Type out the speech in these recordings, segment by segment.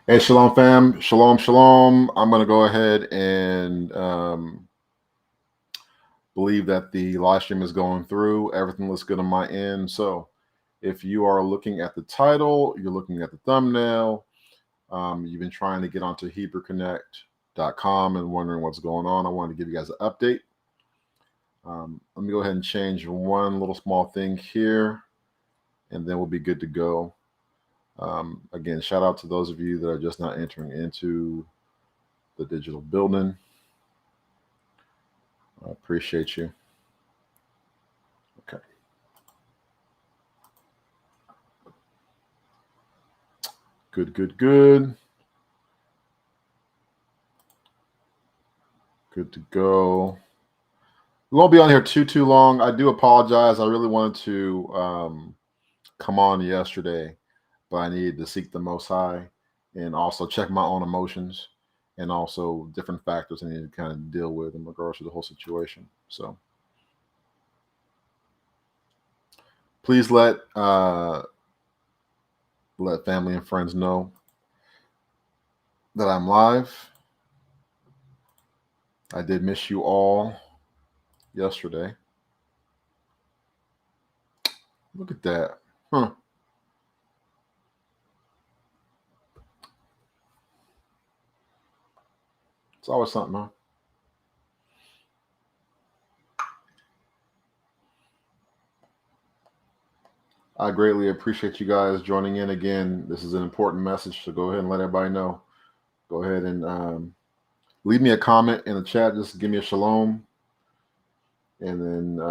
Hey, Shalom fam. Shalom, shalom. I'm going to go ahead and believe that the live stream is going through. Everything looks good on my end. So if you are looking at the title, you're looking at the thumbnail, you've been trying to get onto HebrewConnect.com and wondering what's going on, I wanted to give you guys an update. Let me go ahead and change one little small thing here, and then we'll be good to go. Again, shout out to those of you that are just now entering into the digital building. I appreciate you. Okay. Good. Good to go. We won't be on here too long. I do apologize. I really wanted to come on yesterday, but I needed to seek the Most High and also check my own emotions and also different factors I need to kind of deal with in regards to the whole situation. So please let family and friends know that I'm live. I did miss you all yesterday. Look at that. Huh. It's always something, huh? I greatly appreciate you guys joining in again. This is an important message, so go ahead and let everybody know. Go ahead and leave me a comment in the chat. Just give me a shalom. And then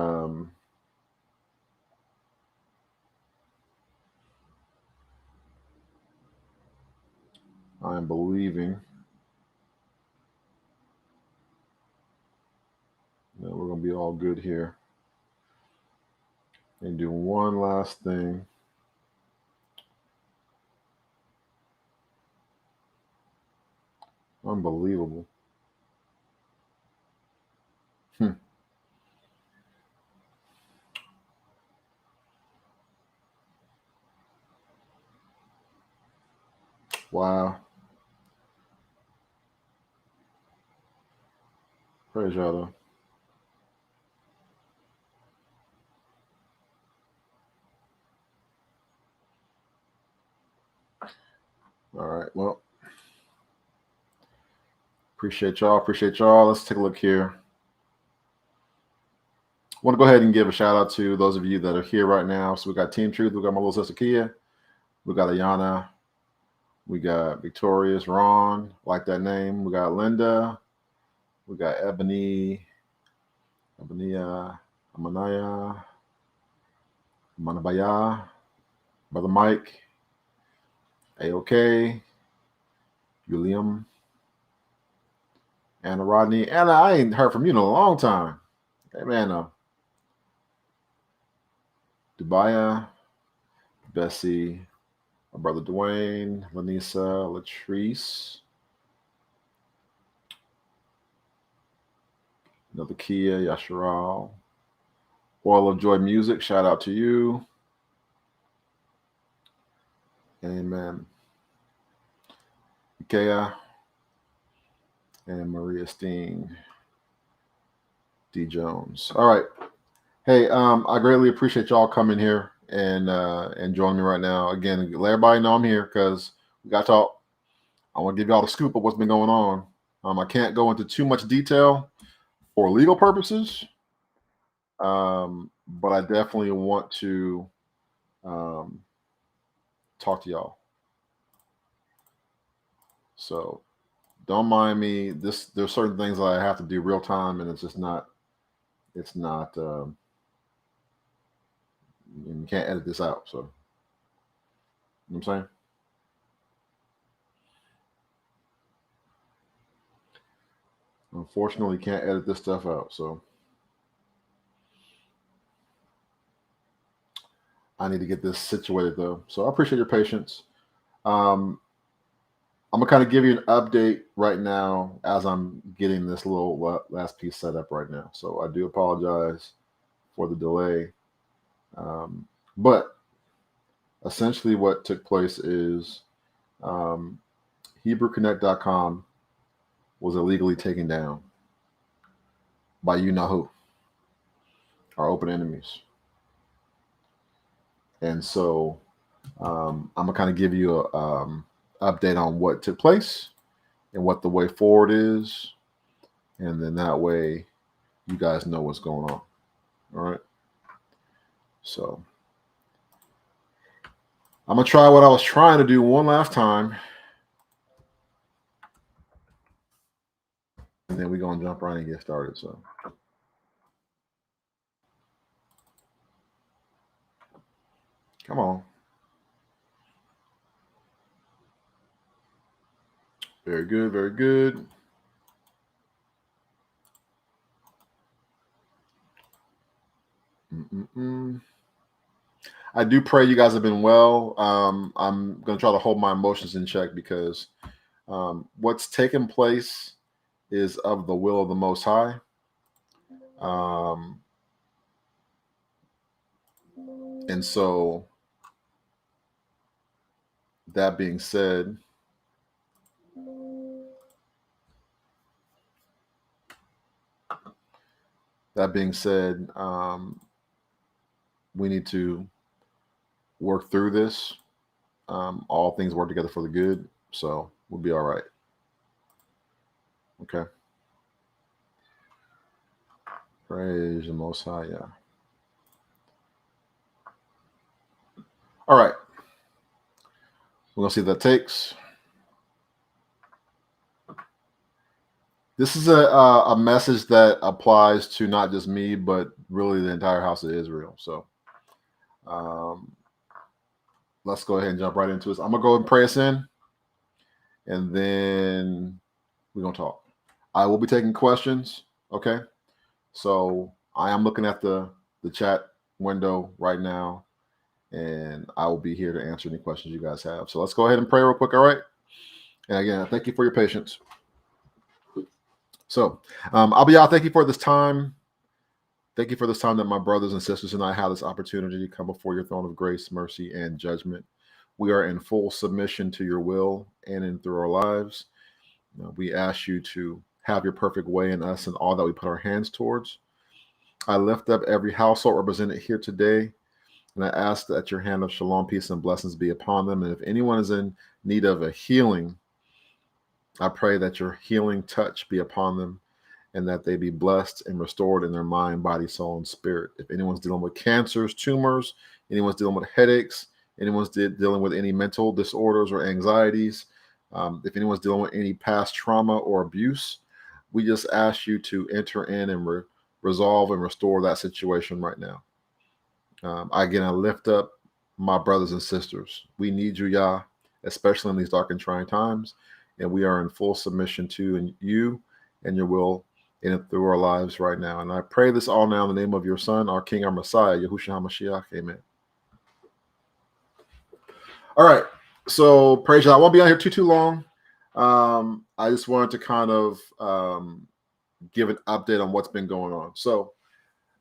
I am believing that we're going to be all good here. And do one last thing. Unbelievable. Wow. Praise y'all though. All right. Well, appreciate y'all. Let's take a look here. I want to go ahead and give a shout out to those of you that are here right now. So we got Team Truth. We got my little sister Kia. We got Ayana. We got Victorious, Ron, like that name. We got Linda. We got Ebony, Amanaya, Manabaya, Brother Mike, AOK, William, Anna Rodney. Anna, I ain't heard from you in a long time. Hey, man, Dubaya, Bessie, my brother Duane, Lanisa, Latrice, another Kia, Yasharal, Oil of Joy Music, shout out to you. Amen. Ikea and Maria Steen, D. Jones. All right. Hey, I greatly appreciate y'all coming here and joining me right now. Again, let everybody know I'm here because we got to talk. I want to give y'all the scoop of what's been going on. I can't go into too much detail for legal purposes, but I definitely want to talk to y'all. So don't mind me. There's certain things that I have to do real time, and it's just not. It's not. You can't edit this out. So, you know what I'm saying. Unfortunately, can't edit this stuff out. So I need to get this situated though. So I appreciate your patience. I'm gonna kind of give you an update right now as I'm getting this little last piece set up right now. So I do apologize for the delay. But essentially what took place is HebrewConnect.com was illegally taken down by you know who, our open enemies. And so I'm gonna kind of give you a update on what took place and what the way forward is, and then that way you guys know what's going on. All right. So I'm gonna try what I was trying to do one last time, and then we're gonna jump right and get started. So come on. Very good, very good. I do pray you guys have been well. I'm going to try to hold my emotions in check because what's taken place is of the will of the Most High. And so, that being said, we need to work through this. All things work together for the good, so we'll be all right. Okay. Praise the Most High. Yeah. All right. We're gonna see if that takes. This is a message that applies to not just me, but really the entire house of Israel. So let's go ahead and jump right into this. I'm going to go ahead and pray us in, and then we're going to talk. I will be taking questions, okay? So I am looking at the chat window right now, and I will be here to answer any questions you guys have. So let's go ahead and pray real quick, all right? And again, thank you for your patience. So I'll be out. Thank you for this time. Thank you for this time that my brothers and sisters and I have this opportunity to come before your throne of grace, mercy, and judgment. We are in full submission to your will and in through our lives. We ask you to have your perfect way in us and all that we put our hands towards. I lift up every household represented here today, and I ask that your hand of shalom, peace, and blessings be upon them. And if anyone is in need of a healing, I pray that your healing touch be upon them and that they be blessed and restored in their mind, body, soul, and spirit. If anyone's dealing with cancers, tumors, anyone's dealing with headaches, anyone's dealing with any mental disorders or anxieties, if anyone's dealing with any past trauma or abuse, we just ask you to enter in and resolve and restore that situation right now. Again, I lift up my brothers and sisters. We need you, Yah, especially in these dark and trying times. And we are in full submission to you and your will in and through our lives right now. And I pray this all now in the name of your Son, our King, our Messiah, Yahushua HaMashiach. Amen. All right. So praise God. I won't be on here too long. I just wanted to kind of give an update on what's been going on. So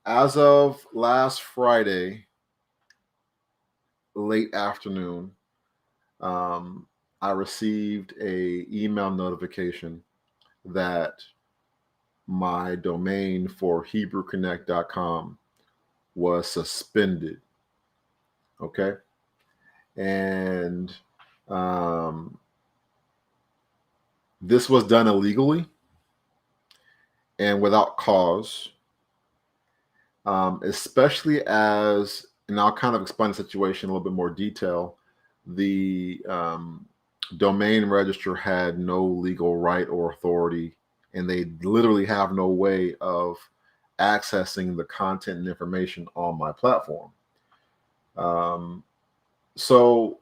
as of last Friday, late afternoon, I received an email notification that my domain for HebrewConnect.com was suspended. Okay. And this was done illegally and without cause, especially as, and I'll kind of explain the situation in a little bit more detail. The domain register had no legal right or authority, and they literally have no way of accessing the content and information on my platform. So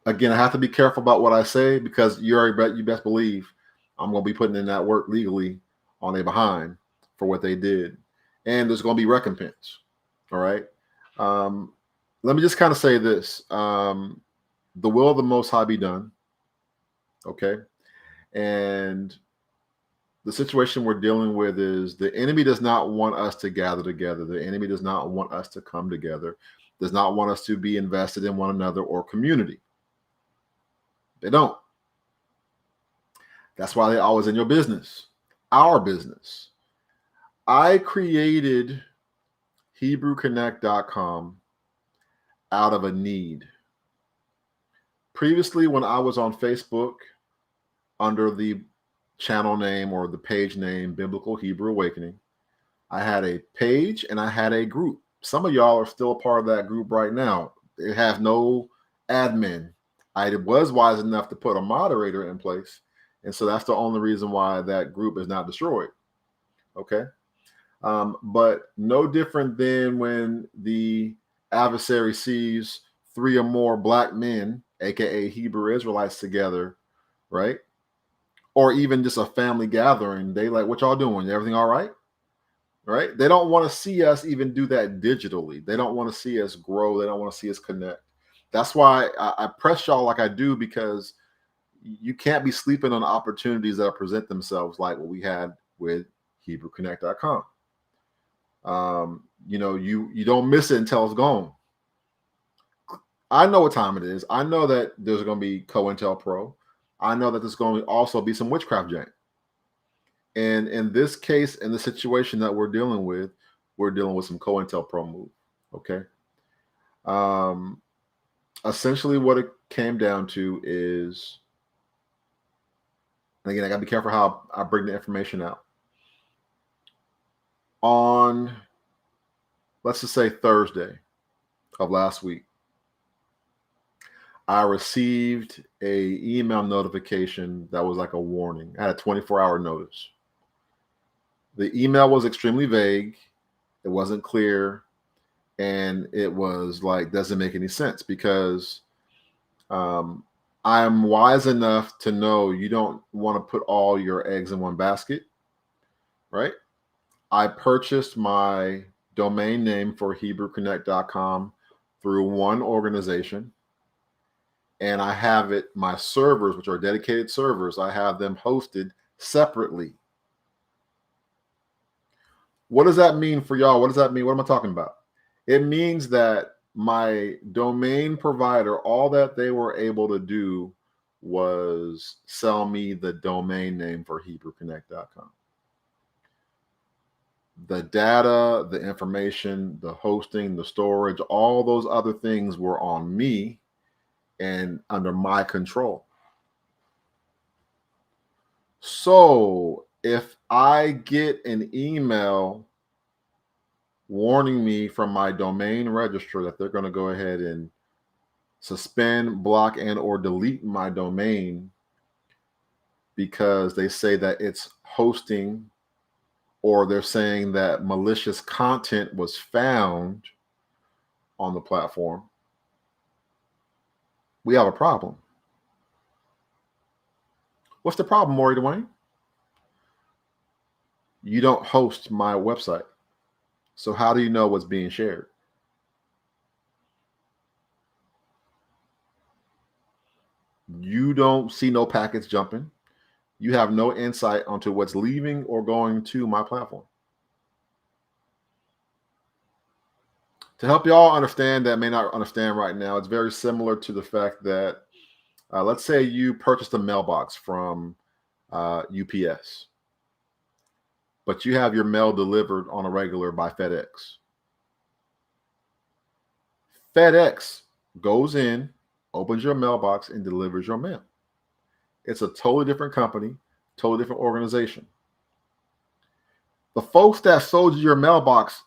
again, I have to be careful about what I say because you best believe I'm going to be putting in that work legally on their behind for what they did, and there's going to be recompense. All right. Let me just kind of say this: the will of the Most High be done. Okay. And the situation we're dealing with is the enemy does not want us to gather together. The enemy does not want us to come together, does not want us to be invested in one another or community. They don't. That's why they're always in your business, our business. I created HebrewConnect.com out of a need. Previously, when I was on Facebook under the channel name or the page name Biblical Hebrew Awakening, I had a page and I had a group. Some of y'all are still a part of that group right now. It has no admin. I was wise enough to put a moderator in place. And so that's the only reason why that group is not destroyed. Okay. But no different than when the adversary sees 3 or more black men, aka Hebrew Israelites, together, right? Or even just a family gathering. They like, what y'all doing? Everything all right? Right? They don't want to see us even do that digitally. They don't want to see us grow. They don't want to see us connect. That's why I press y'all like I do, because you can't be sleeping on opportunities that present themselves like what we had with HebrewConnect.com. You don't miss it until it's gone. I know what time it is. I know that there's going to be COINTELPRO. I know that there's going to also be some witchcraft jank. And in this case, in the situation that we're dealing with some COINTELPRO move. Okay. Essentially what it came down to is, and again, I got to be careful how I bring the information out. On, let's just say Thursday of last week, I received an email notification that was like a warning. I had a 24-hour notice. The email was extremely vague. It wasn't clear. And it was like, doesn't make any sense, because I'm wise enough to know you don't want to put all your eggs in one basket, right? I purchased my domain name for HebrewConnect.com through one organization. And I have my servers, which are dedicated servers, I have them hosted separately. What does that mean for y'all? What does that mean? What am I talking about? It means that my domain provider, all that they were able to do was sell me the domain name for HebrewConnect.com. The data, the information, the hosting, the storage, all those other things were on me and under my control. So if I get an email warning me from my domain registrar that they're going to go ahead and suspend, block, and or delete my domain because they say that it's hosting, or they're saying that malicious content was found on the platform, we have a problem. What's the problem, Moreh Duane? You don't host my website. So how do you know what's being shared? You don't see no packets jumping. You have no insight onto what's leaving or going to my platform. To help y'all understand that may not understand right now, it's very similar to the fact that let's say you purchased a mailbox from UPS, but you have your mail delivered on a regular by FedEx. FedEx goes in, opens your mailbox, and delivers your mail. It's a totally different company, totally different organization. The folks that sold you your mailbox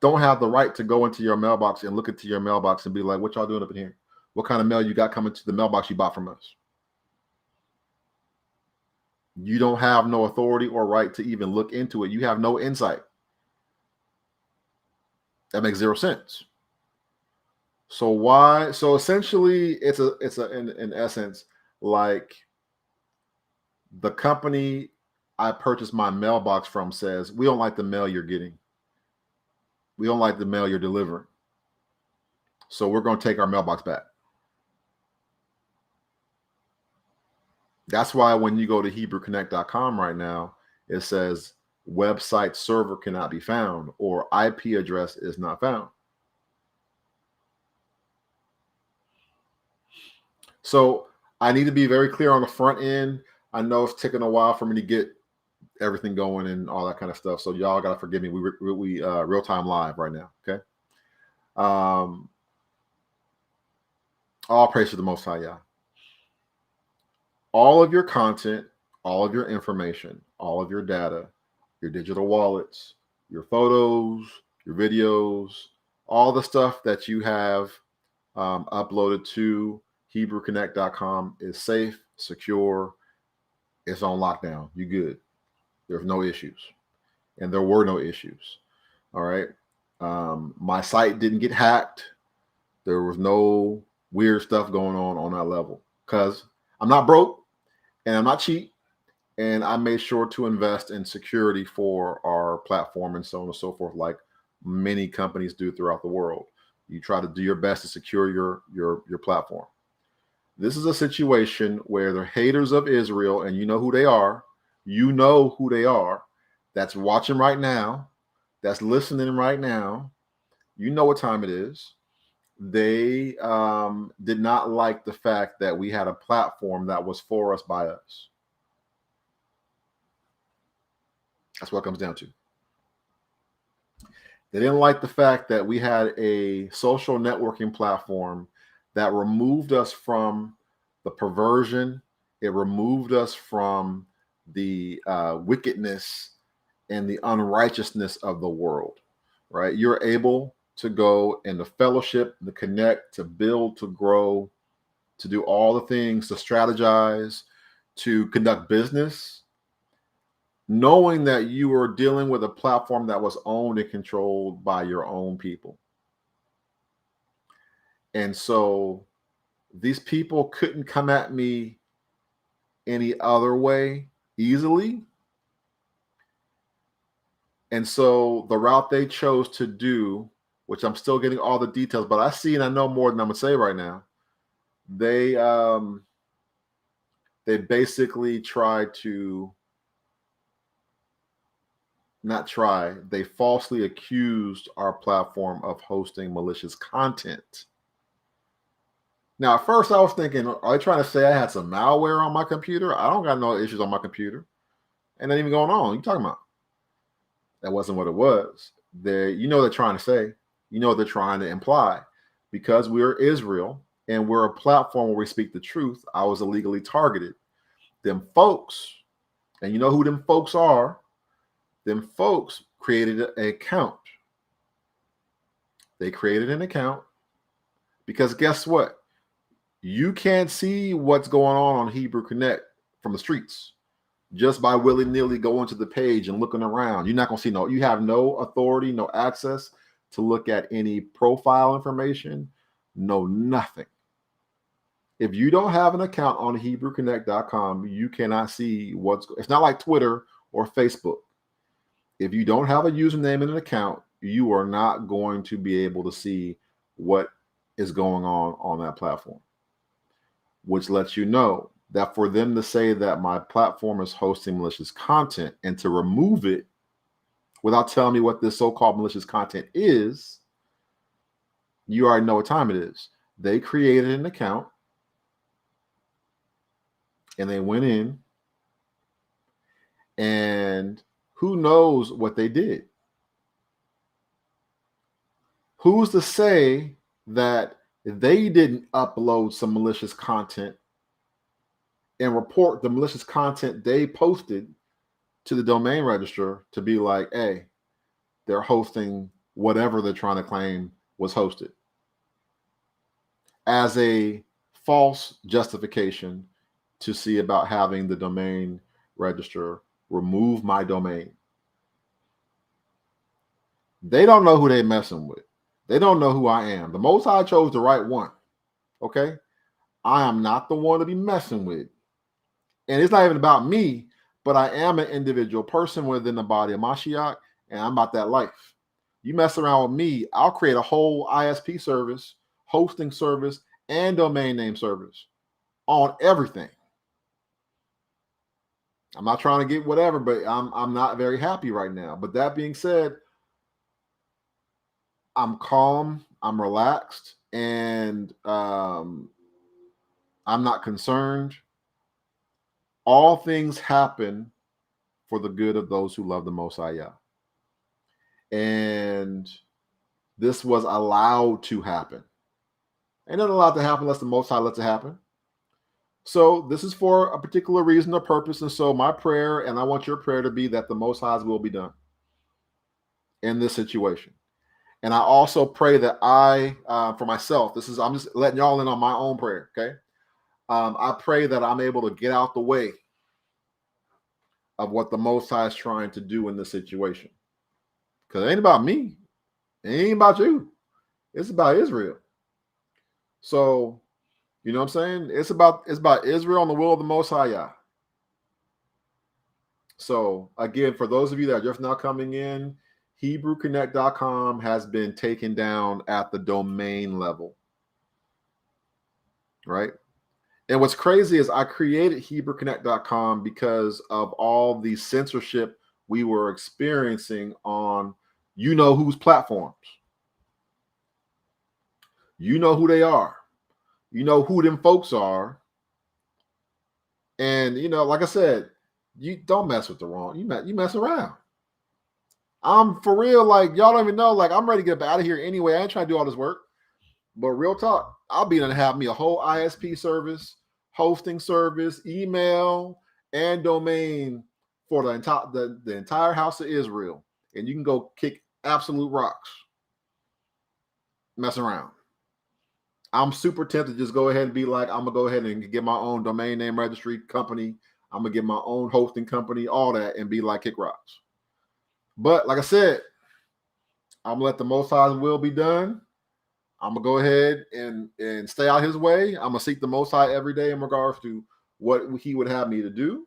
don't have the right to go into your mailbox and look into your mailbox and be like, what y'all doing up in here? What kind of mail you got coming to the mailbox you bought from us? You don't have no authority or right to even look into it. You have no insight. That makes zero sense. So why? So essentially, it's in essence like the company I purchased my mailbox from says, we don't like the mail you're getting. We don't like the mail you're delivering. So we're going to take our mailbox back. That's why when you go to HebrewConnect.com right now, it says website server cannot be found or IP address is not found. So I need to be very clear on the front end. I know it's taking a while for me to get everything going and all that kind of stuff. So y'all gotta forgive me. We real time live right now. Okay. All praise to the Most High, Yah. All of your content, all of your information, all of your data, your digital wallets, your photos, your videos, all the stuff that you have uploaded to HebrewConnect.com is safe, secure. It's on lockdown. You good. There's no issues. And there were no issues. All right. My site didn't get hacked. There was no weird stuff going on that level because I'm not broke and I'm not cheap. And I made sure to invest in security for our platform and so on and so forth, like many companies do throughout the world. You try to do your best to secure your platform. This is a situation where the haters of Israel, and you know who they are, that's watching right now, that's listening right now, you know what time it is. They did not like the fact that we had a platform that was for us by us. That's what it comes down to. They didn't like the fact that we had a social networking platform that removed us from the perversion. It removed us from the wickedness and the unrighteousness of the world, right? You're able to go and to fellowship, to connect, to build, to grow, to do all the things, to strategize, to conduct business, knowing that you are dealing with a platform that was owned and controlled by your own people. And so these people couldn't come at me any other way easily. And so the route they chose to do, which I'm still getting all the details, but I see and I know more than I'm gonna say right now. They basically tried to they falsely accused our platform of hosting malicious content. Now, at first I was thinking, are they trying to say I had some malware on my computer? I don't got no issues on my computer. And nothing even going on. What you talking about? That wasn't what it was. They're trying to say, they're trying to imply. Because we're Israel and we're a platform where we speak the truth, I was illegally targeted. Them folks, and you know who them folks are, them folks created an account. They created an account because guess what? You can't see what's going on Hebrew Connect from the streets just by willy-nilly going to the page and looking around. You're not going to see you have no authority, no access to look at any profile information, no nothing. If you don't have an account on HebrewConnect.com, you cannot see it's not like Twitter or Facebook. If you don't have a username and an account, you are not going to be able to see what is going on that platform, which lets you know that for them to say that my platform is hosting malicious content and to remove it without telling me what this so-called malicious content is, you already know what time it is. They created an account and they went in and who knows what they did? Who's to say that they didn't upload some malicious content and report the malicious content they posted to the domain registrar to be like, hey, they're hosting whatever they're trying to claim was hosted as a false justification to see about having the domain registrar remove my domain. They don't know who they're messing with. They don't know who I am. The Most High chose the right one. Okay? I am not the one to be messing with. And it's not even about me, but I am an individual person within the body of Mashiach, and I'm about that life. You mess around with me, I'll create a whole ISP service, hosting service, and domain name service on everything. I'm not trying to get whatever, but I'm not very happy right now. But that being said, I'm calm, I'm relaxed, and I'm not concerned. all things happen for the good of those who love the Most High Yah. And this was allowed to happen. Ain't nothing allowed to happen unless the Most High lets it happen. So this is for a particular reason or purpose. And so my prayer, and I want your prayer to be that the Most High's will be done in this situation. And I also pray that for myself, I'm just letting y'all in on my own prayer, okay? I pray that I'm able to get out the way of what the Most High is trying to do in this situation. Because it ain't about me. It ain't about you. It's about Israel. So, you know what I'm saying? It's about Israel and the will of the Most High Yah. So, again, for those of you that are just now coming in, HebrewConnect.com has been taken down at the domain level, right? And what's crazy is I created HebrewConnect.com because of all the censorship we were experiencing on you know whose platforms. You know who they are. You know who them folks are. And, you know, like I said, you don't mess with the wrong. You mess around. I'm for real, like, y'all don't even know, like, I'm ready to get out of here anyway. I ain't trying to do all this work. But real talk, I'll be gonna have me a whole ISP service, hosting service, email, and domain for the entire house of Israel. And you can go kick absolute rocks. Mess around. I'm super tempted to just go ahead and be like, I'm gonna go ahead and get my own domain name registry company. I'm gonna get my own hosting company, all that, and be like kick rocks. But like I said, I'm gonna let the Most High's will be done. I'm gonna go ahead and stay out his way. I'm gonna seek the Most High every day in regards to what he would have me to do.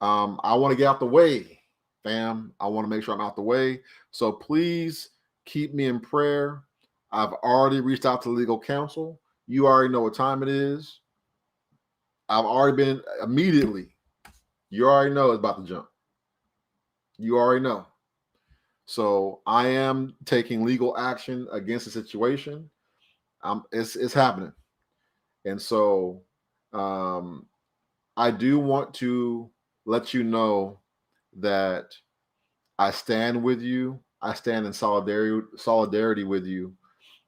I want to get out the way, fam. I want to make sure I'm out the way. So please keep me in prayer. I've already reached out to legal counsel. You already know what time it is. I've already been immediately. You already know it's about to jump. You already know. So I am taking legal action against the situation. It's happening. And so I do want to let you know that I stand with you. I stand in solidarity with you.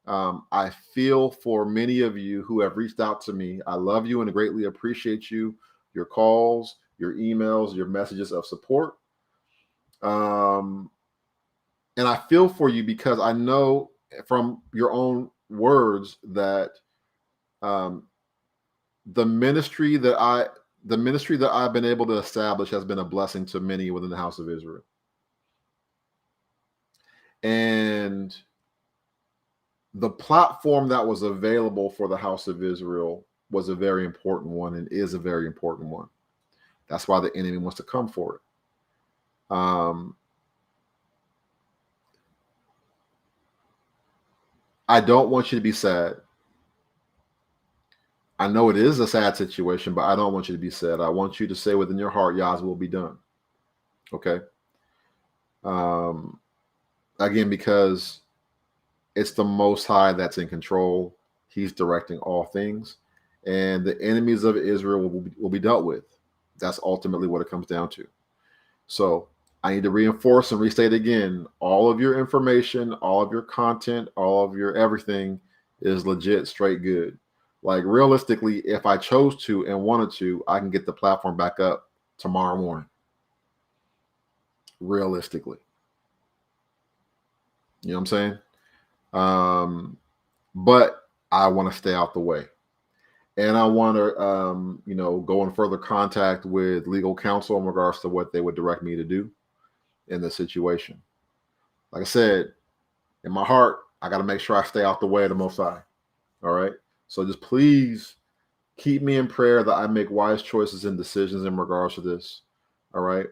I feel for many of you who have reached out to me. I love you and greatly appreciate you, your calls, your emails, your messages of support. And I feel for you because I know from your own words that the ministry that I've been able to establish has been a blessing to many within the house of Israel. And the platform that was available for the house of Israel was a very important one and is a very important one. That's why the enemy wants to come for it. I don't want you to be sad. I know it is a sad situation, but I don't want you to be sad. I want you to say within your heart, Yah's will be done. Okay. Again, because it's the Most High that's in control. He's directing all things, and the enemies of Israel will be dealt with. That's ultimately what it comes down to. So I need to reinforce and restate again, all of your information, all of your content, all of your everything is legit, straight good. Like realistically, if I chose to and wanted to, I can get the platform back up tomorrow morning. Realistically. You know what I'm saying? But I want to stay out the way. And I want to, go in further contact with legal counsel in regards to what they would direct me to do in this situation. Like I said, in my heart, I got to make sure I stay out the way of the Most High. All right. So just please keep me in prayer that I make wise choices and decisions in regards to this. All right.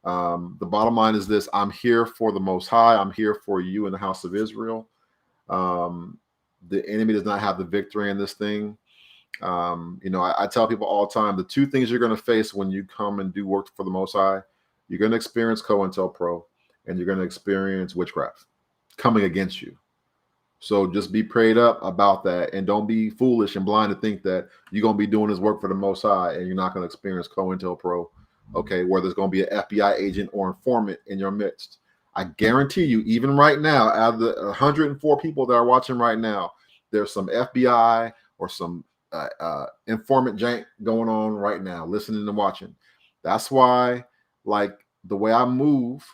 The bottom line is this: I'm here for the Most High. I'm here for you in the house of Israel. The enemy does not have the victory in this thing. I tell people all the time, the two things you're going to face when you come and do work for the Most High, you're going to experience COINTELPRO and you're going to experience witchcraft coming against you. So just be prayed up about that, and don't be foolish and blind to think that you're going to be doing this work for the Most High and you're not going to experience COINTELPRO, okay, where there's going to be an FBI agent or informant in your midst. I guarantee you, even right now, out of the 104 people that are watching right now, there's some FBI or some informant jank going on right now, listening and watching. That's why, like, the way I move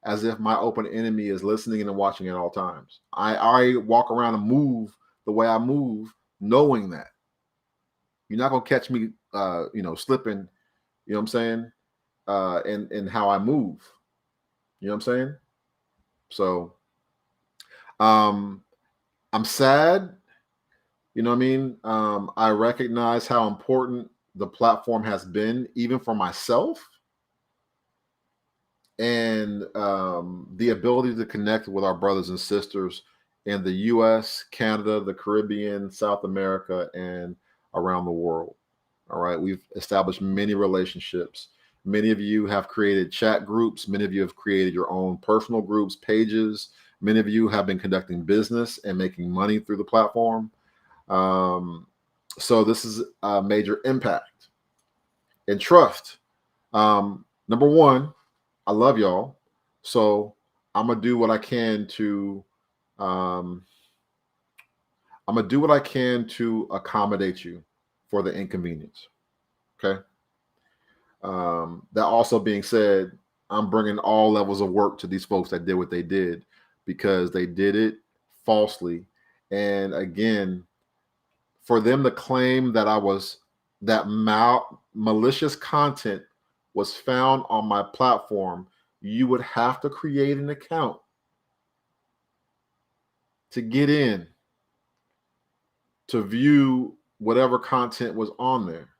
as if my open enemy is listening and watching at all times. I walk around and move the way I move, knowing that you're not gonna catch me, slipping. You know what I'm saying? In how I move. You know what I'm saying? So, I'm sad. You know what I mean? I recognize how important the platform has been, even for myself. And the ability to connect with our brothers and sisters in the US, Canada, the Caribbean, South America, and around the world. All right. We've established many relationships. Many of you have created chat groups. Many of you have created your own personal groups, pages. Many of you have been conducting business and making money through the platform. So this is a major impact. And trust. Number one, I love y'all. So I'm gonna do what I can to accommodate you for the inconvenience. Okay. That also being said, I'm bringing all levels of work to these folks that did what they did, because they did it falsely. And again, for them to claim that malicious content was found on my platform, you would have to create an account to get in to view whatever content was on there.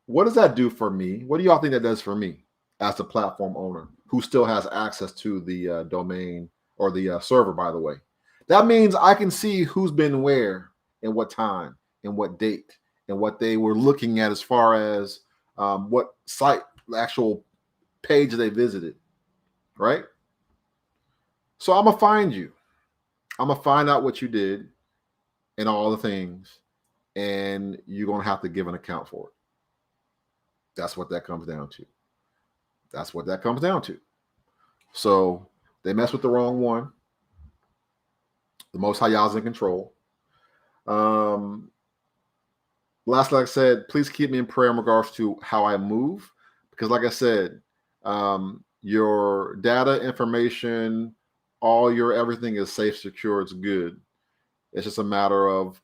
What does that do for me? What do y'all think that does for me as a platform owner who still has access to the domain or the server, by the way? That means I can see who's been where and what time and what date and what they were looking at as far as what site, the actual page they visited, right? So I'm going to find you. I'm going to find out what you did and all the things, and you're going to have to give an account for it. That's what that comes down to. That's what that comes down to. So they messed with the wrong one. The Most High Yah's in control. Last, like I said, please keep me in prayer in regards to how I move, because like I said, your data, information, all your everything is safe, secure, it's good. It's just a matter of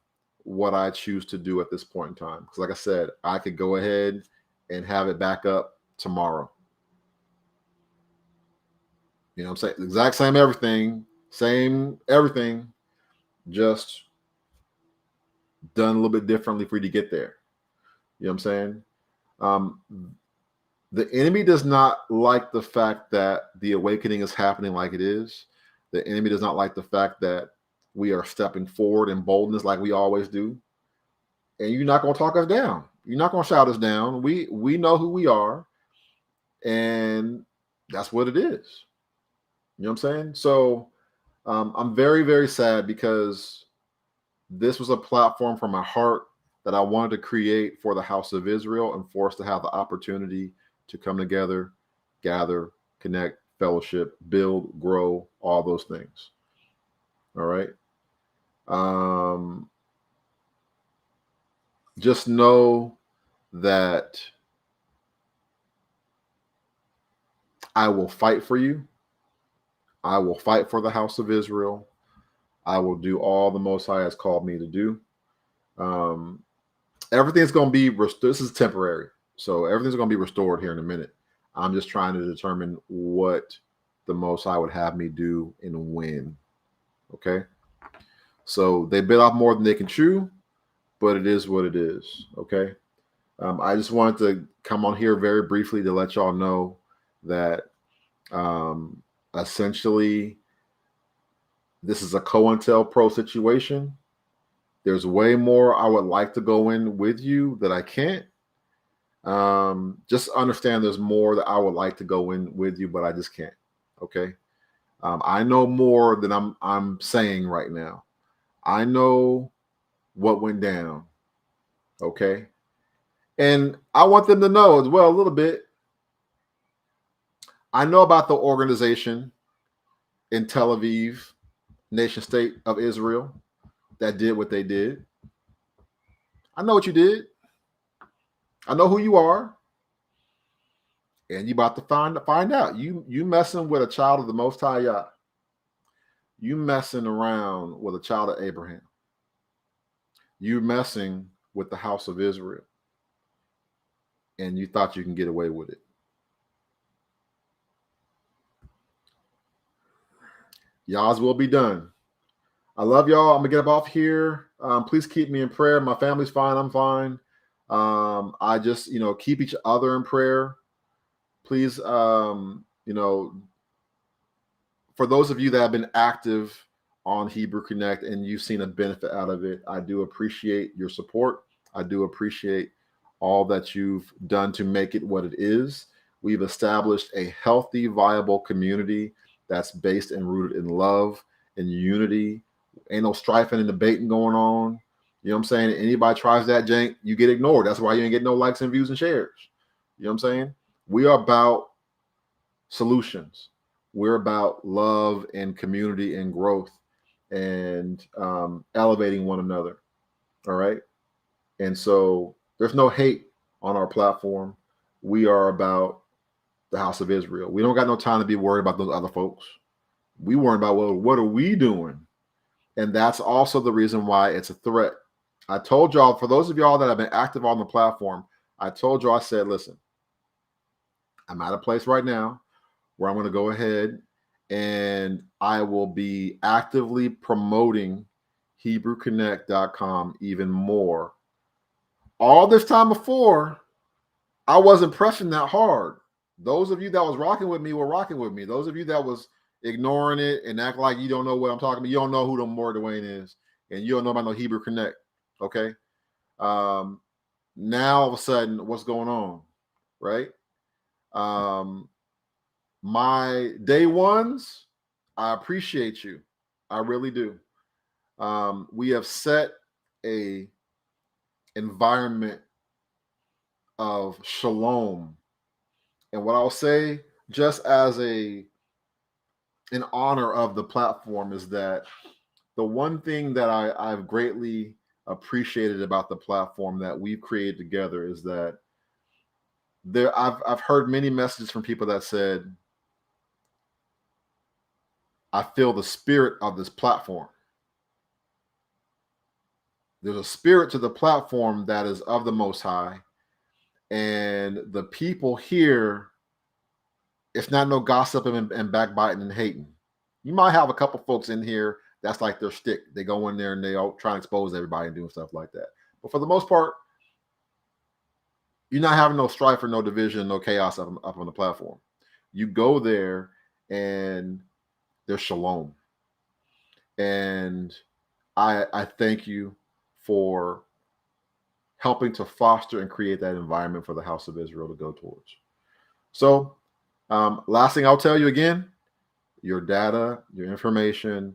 what I choose to do at this point in time. Because like I said, I could go ahead and have it back up tomorrow. You know what I'm saying? Exact same everything, just done a little bit differently for you to get there. You know what I'm saying? The enemy does not like the fact that the awakening is happening like it is. The enemy does not like the fact that we are stepping forward in boldness like we always do. And you're not going to talk us down. You're not going to shout us down. We know who we are. And that's what it is. You know what I'm saying? So I'm very, very sad, because this was a platform from my heart that I wanted to create for the house of Israel and for us to have the opportunity to come together, gather, connect, fellowship, build, grow, all those things. All right. Just know that I will fight for you. I will fight for the house of Israel. I will do all the Most High has called me to do. Everything's going to be this is temporary, so everything's going to be restored here in a minute. I'm just trying to determine what the Most High would have me do and when. Okay, so they bit off more than they can chew, but it is what it is. Okay, I just wanted to come on here very briefly to let y'all know that essentially this is a COINTELPRO situation. There's way more I would like to go in with you that I can't. Just understand there's more that I would like to go in with you, but I just can't. Okay. I know more than I'm saying right now. I know what went down. Okay. And I want them to know as well a little bit. I know about the organization in Tel Aviv, nation state of Israel, that did what they did. I know what you did. I know who you are. And you about to find out. You messing with a child of the Most High Yah. You messing around with a child of Abraham. You messing with the house of Israel. And you thought you can get away with it. Y'all's will be done. I love y'all. I'm gonna get up off here. Please keep me in prayer. My family's fine. I'm fine. I just, keep each other in prayer. Please, for those of you that have been active on Hebrew Connect and you've seen a benefit out of it, I do appreciate your support. I do appreciate all that you've done to make it what it is. We've established a healthy, viable community that's based and rooted in love and unity. Ain't no strifing and debating going on. You know what I'm saying? Anybody tries that jank, you get ignored. That's why you ain't get no likes and views and shares. You know what I'm saying? We are about solutions. We're about love and community and growth and elevating one another. All right. And so there's no hate on our platform. We are about the house of Israel. We don't got no time to be worried about those other folks. We worry about, well, what are we doing? And that's also the reason why it's a threat. I told y'all, for those of y'all that have been active on the platform, I told you, I said, listen, I'm at a place right now where I'm going to go ahead and I will be actively promoting HebrewConnect.com even more. All this time before, I wasn't pressing that hard. Those of you that was rocking with me were rocking with me. Those of you that was ignoring it and act like you don't know what I'm talking about, you don't know who the Moreh Duane is, and you don't know about no Hebrew Connect. Okay. Now all of a sudden, what's going on? Right? My day ones, I appreciate you. I really do. We have set a environment of shalom. And what I'll say, just as in honor of the platform, is that the one thing that I've greatly appreciated about the platform that we've created together is that I've heard many messages from people that said, I feel the spirit of this platform. There's a spirit to the platform that is of the Most High. And the people here, it's not no gossiping and backbiting and hating. You might have a couple folks in here that's like their stick. They go in there and they all try to expose everybody and doing stuff like that. But for the most part, you're not having no strife or no division, no chaos up on the platform. You go there and there's shalom. And I thank you for helping to foster and create that environment for the house of Israel to go towards. So last thing I'll tell you again, your data, your information,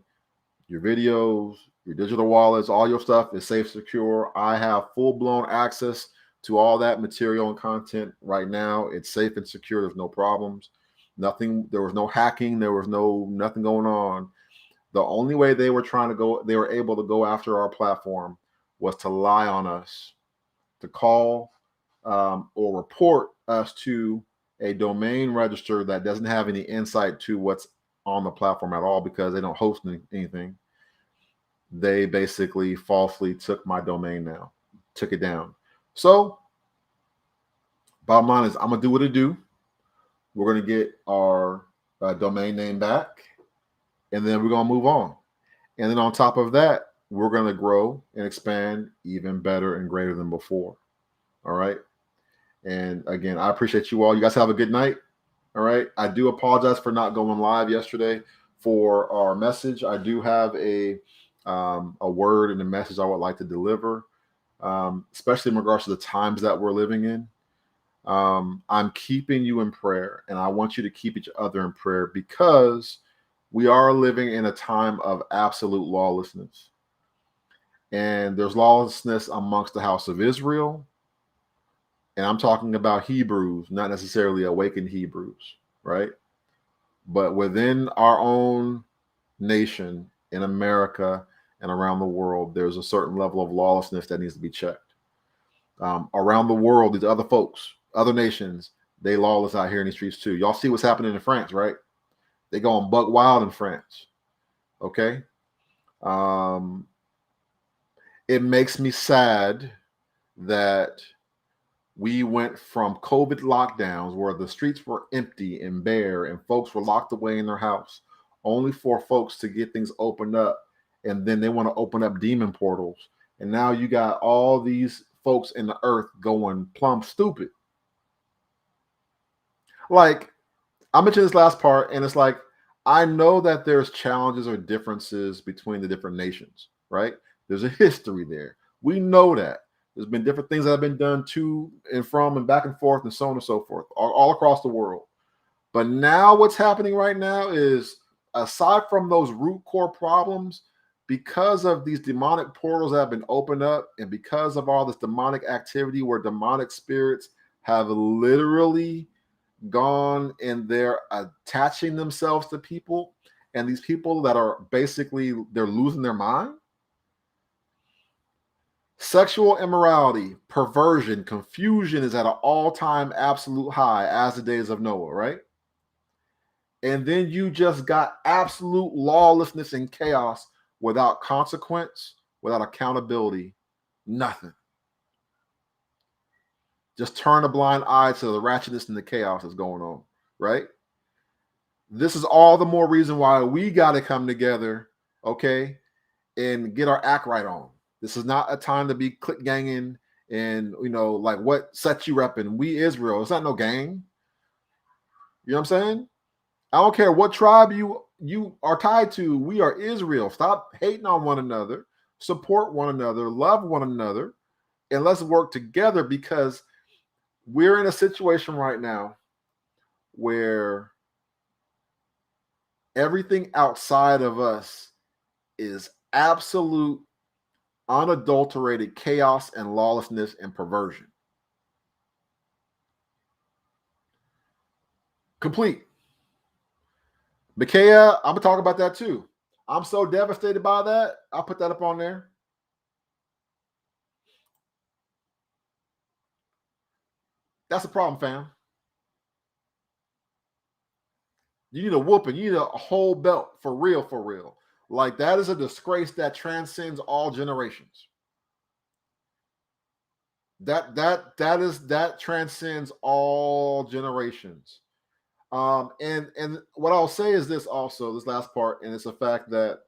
your videos, your digital wallets, all your stuff is safe, secure. I have full-blown access to all that material and content right now. It's safe and secure. There's no problems. Nothing. There was no hacking. There was nothing going on. The only way they were able to go after our platform was to lie on us, to call or report us to a domain register that doesn't have any insight to what's on the platform at all because they don't host anything. They basically falsely took my domain took it down. So bottom line is I'm going to do what I do. We're going to get our domain name back, and then we're going to move on. And then on top of that, we're going to grow and expand even better and greater than before. All right. And again, I appreciate you all. You guys have a good night. All right. I do apologize for not going live yesterday for our message. I do have a word and a message I would like to deliver, especially in regards to the times that we're living in. I'm keeping you in prayer, and I want you to keep each other in prayer because We are living in a time of absolute lawlessness. And there's lawlessness amongst the house of Israel. And I'm talking about Hebrews, not necessarily awakened Hebrews, right? But within our own nation, in America and around the world, there's a certain level of lawlessness that needs to be checked. Around the world, these other folks, other nations, they lawless out here in the streets too. Y'all see what's happening in France, right? They going buck wild in France. Okay. It makes me sad that we went from COVID lockdowns where the streets were empty and bare and folks were locked away in their house, only for folks to get things opened up. And then they want to open up demon portals. And now you got all these folks in the earth going plumb stupid. Like, I mentioned this last part, and it's like, I know that there's challenges or differences between the different nations, right? There's a history there. We know that. There's been different things that have been done to and from and back and forth and so on and so forth, all across the world. But now what's happening right now is, aside from those root core problems, because of these demonic portals that have been opened up and because of all this demonic activity where demonic spirits have literally gone and they're attaching themselves to people, and these people that are basically, they're losing their mind. Sexual immorality, perversion, confusion is at an all-time absolute high as the days of Noah, right? And then you just got absolute lawlessness and chaos without consequence, without accountability, nothing. Just turn a blind eye to the ratchetness and the chaos that's going on, right? This is all the more reason why we got to come together, okay, and get our act right on. This is not a time to be click ganging and, like what set you repping. We Israel. It's not no gang. You know what I'm saying? I don't care what tribe you are tied to. We are Israel. Stop hating on one another. Support one another. Love one another. And let's work together, because we're in a situation right now where everything outside of us is absolute, unadulterated chaos and lawlessness and perversion. Complete. Micaiah, I'm going to talk about that too. I'm so devastated by that. I'll put that up on there. That's a problem, fam. You need a whooping. You need a whole belt, for real, for real. Like, that is a disgrace that transcends all generations. That transcends all generations. And what I'll say is this also, this last part, and it's a fact that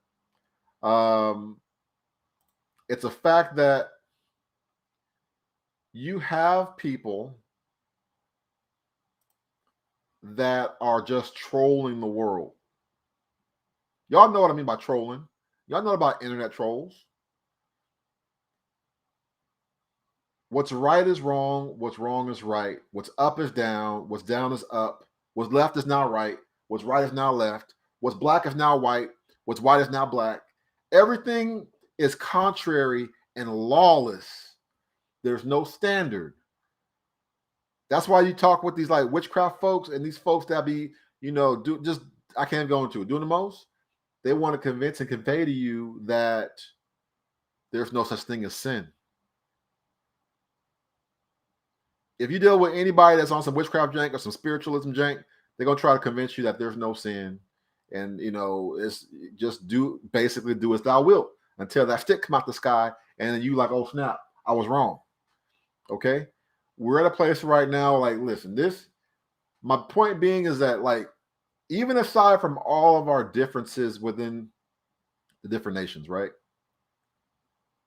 you have people that are just trolling the world. Y'all know what I mean by trolling. Y'all know about internet trolls. What's right is wrong. What's wrong is right. What's up is down. What's down is up. What's left is now right. What's right is now left. What's black is now white. What's white is now black. Everything is contrary and lawless. There's no standard. That's why you talk with these like witchcraft folks and these folks that be, I can't go into it, doing the most. They want to convince and convey to you that there's no such thing as sin. If you deal with anybody that's on some witchcraft jank or some spiritualism jank, they're going to try to convince you that there's no sin. And, it's just do as thou wilt until that stick come out the sky. And then you like, oh, snap, I was wrong. Okay. We're at a place right now, like, listen, my point being is that, like, even aside from all of our differences within the different nations, right?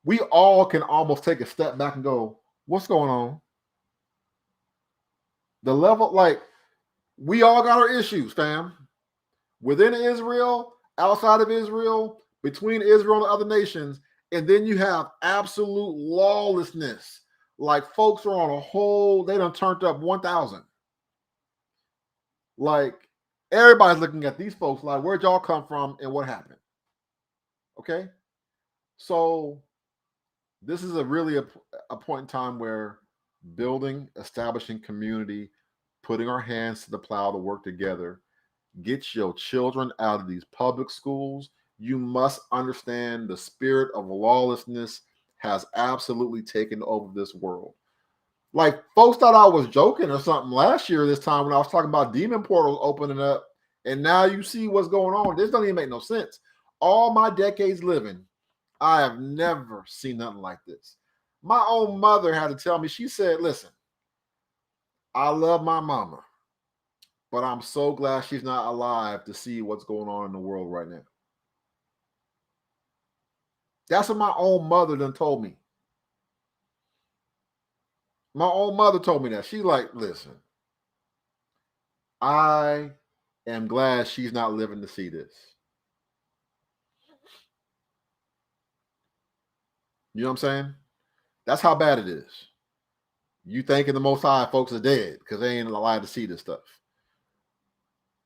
We all can almost take a step back and go, what's going on? The level, like, we all got our issues, fam. Within Israel, outside of Israel, between Israel and other nations. And then you have absolute lawlessness. Like, folks are on a whole, they done turned up 1,000. Like, Everybody's looking at these folks like, where'd y'all come from and what happened? Okay. So this is a point in time where building, establishing community, putting our hands to the plow to work together, get your children out of these public schools. You must understand the spirit of lawlessness has absolutely taken over this world. Like, folks thought I was joking or something last year this time when I was talking about demon portals opening up, and now you see what's going on. This doesn't even make no sense. All my decades living, I have never seen nothing like this. My own mother had to tell me, she said, listen, I love my mama, but I'm so glad she's not alive to see what's going on in the world right now. That's what my own mother done told me. My own mother told me that. She like, listen, I am glad she's not living to see this. You know what I'm saying? That's how bad it is. You thinking the Most High folks are dead because they ain't allowed to see this stuff.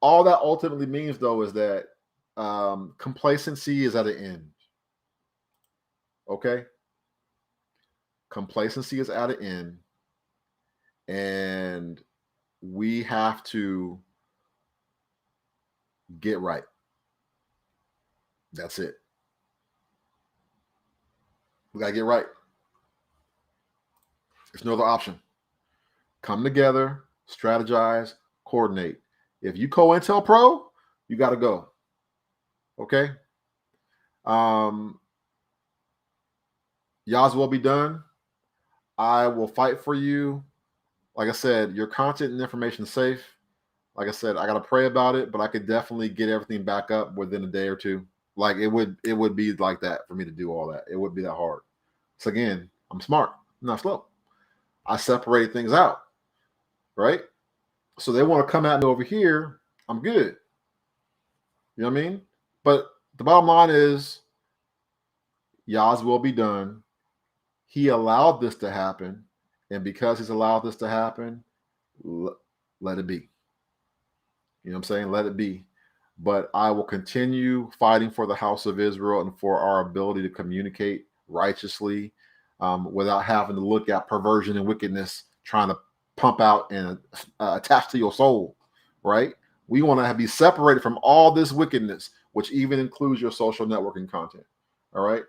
All that ultimately means, though, is that complacency is at an end. Okay? Complacency is at an end. And we have to get right. That's it. We got to get right. There's no other option. Come together, strategize, coordinate. If you COINTELPRO, you got to go. Okay? Y'all's will be done. I will fight for you. Like I said, your content and information is safe. Like I said, I got to pray about it, but I could definitely get everything back up within a day or two. Like it would be like that for me to do all that. It wouldn't be that hard. So again, I'm smart, I'm not slow. I separate things out, right? So they want to come at me over here, I'm good. You know what I mean? But the bottom line is, Yah's will be done. He allowed this to happen, and because he's allowed this to happen, let it be. You know what I'm saying? Let it be. But I will continue fighting for the house of Israel and for our ability to communicate righteously without having to look at perversion and wickedness trying to pump out and attach to your soul, right? We want to be separated from all this wickedness, which even includes your social networking content, all right?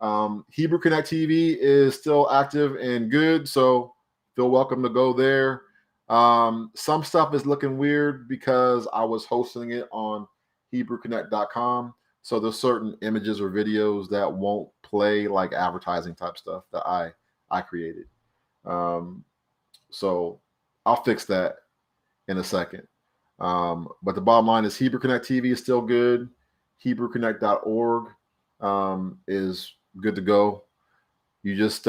HebrewConnect TV is still active and good, so feel welcome to go there. Some stuff is looking weird because I was hosting it on HebrewConnect.com. So there's certain images or videos that won't play, like advertising type stuff that I created. So I'll fix that in a second. But the bottom line is HebrewConnect TV is still good. HebrewConnect.org is good to go. You just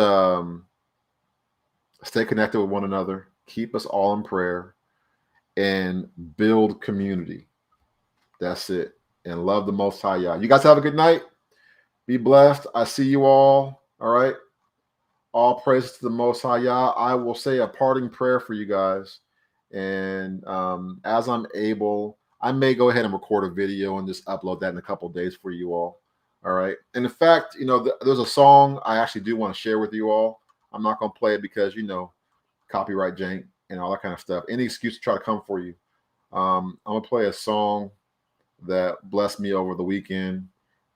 stay connected with one another. Keep us all in prayer and build community. That's it. And love the Most High Yah. You guys have a good night. Be blessed. I see you all. All right. All praise to the Most High Yah. I will say a parting prayer for you guys. And as I'm able, I may go ahead and record a video and just upload that in a couple of days for you all. All right. And in fact, you know, there's a song I actually do want to share with you all. I'm not going to play it because, you know, copyright jank and all that kind of stuff. Any excuse to try to come for you. I'm going to play a song that blessed me over the weekend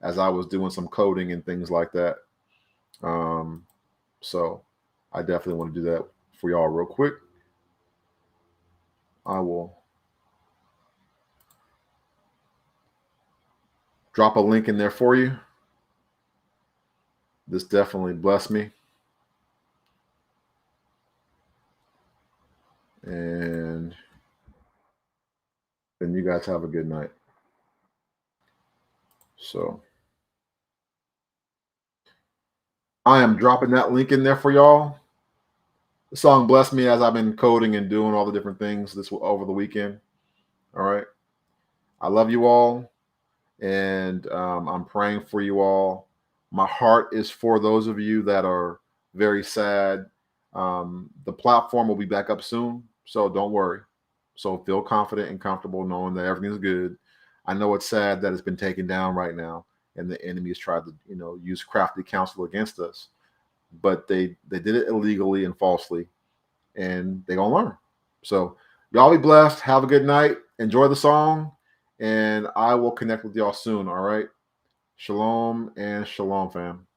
as I was doing some coding and things like that. So I definitely want to do that for y'all real quick. I will drop a link in there for you. This definitely blessed me. And then you guys have a good night. So I am dropping that link in there for y'all. The song blessed me as I've been coding and doing all the different things this over the weekend. All right. I love you all. And I'm praying for you all. My heart is for those of you that are very sad. The platform will be back up soon, so don't worry. So feel confident and comfortable knowing that everything's good. I know it's sad that it's been taken down right now, and the enemy has tried to, use crafty counsel against us. But they did it illegally and falsely, and they're gonna learn. So y'all be blessed. Have a good night. Enjoy the song, and I will connect with y'all soon. All right. Shalom and shalom, fam.